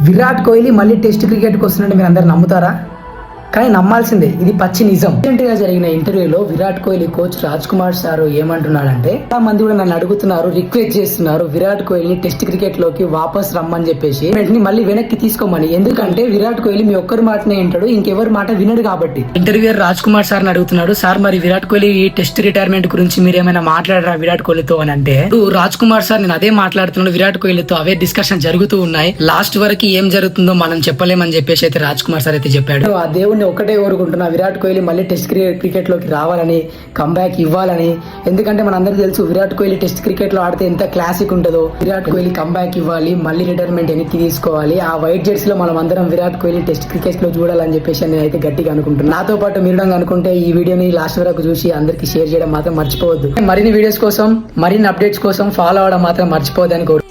విరాట్ కోహ్లీ మళ్ళీ టెస్ట్ క్రికెట్కి వస్తున్నట్టు మీరు అందరు నమ్ముతారా? కానీ నమ్మాల్సిందే, ఇది పచ్చి నిజం. రీసెంట్ గా జరిగిన ఇంటర్వ్యూలో విరాట్ కోహ్లీ కోచ్ రాజ్ కుమార్ సార్ ఏమంటున్నాడంటే, చాలా మంది కూడా నన్ను అడుగుతున్నారు, రిక్వెస్ట్ చేస్తున్నారు విరాట్ కోహ్లీ టెస్ట్ క్రికెట్ లోకి వాపస్ రమ్మని చెప్పేసి మళ్ళీ వెనక్కి తీసుకోమని. ఎందుకంటే విరాట్ కోహ్లీ మీ ఒక్కరి మాటనే వింటాడు, ఇంకెవరి మాట వినడు కాబట్టి. ఇంటర్వ్యూయర్ రాజ్ కుమార్ సార్ అడుగుతున్నాడు, సార్ మరి విరాట్ కోహ్లీ టెస్ట్ రిటైర్మెంట్ గురించి మీరు ఏమైనా మాట్లాడారా విరాట్ కోహ్లీతో అని అంటే, రాజ్ కుమార్ సార్ నేను అదే మాట్లాడుతున్నాడు, విరాట్ కోహ్లీతో అవే డిస్కషన్ జరుగుతూ ఉన్నాయి, లాస్ట్ వరకు ఏం జరుగుతుందో మనం చెప్పలేమని చెప్పేసి అయితే రాజ్ కుమార్ సార్ అయితే చెప్పాడు. ఆ దేవుడిని ఒకటే కోరుకుంటున్నా, విరాట్ కోహ్లీ మళ్ళీ టెస్ట్ క్రికెట్ లోకి రావాలని, కంబ్యాక్ ఇవ్వాలని. ఎందుకంటే మన అందరికీ తెలుసు విరాట్ కోహ్లీ టెస్ట్ క్రికెట్ లో ఆడితే ఎంత క్లాసిక్ ఉంటుందో. విరాట్ కోహ్లీ కంబ్యాక్ ఇవ్వాలి, మళ్ళీ రిటైర్మెంట్ వెనక్కి తీసుకోవాలి. ఆ వైట్ జెట్స్ లో మనం అందరం విరాట్ కోహ్లీ టెస్ట్ క్రికెట్ లో చూడాలని చెప్పేసి నేనైతే గట్టిగా అనుకుంటున్నాను. నాతో పాటు మీరు అనుకుంటే ఈ వీడియోని లాస్ట్ వరకు చూసి అందరికి షేర్ చేయడం మాత్రం మర్చిపోవద్దు. మరిన్ని వీడియోస్ కోసం, మరిన్ని అప్డేట్స్ కోసం ఫాలో అవడం మాత్రం మర్చిపోవద్దని కోరు.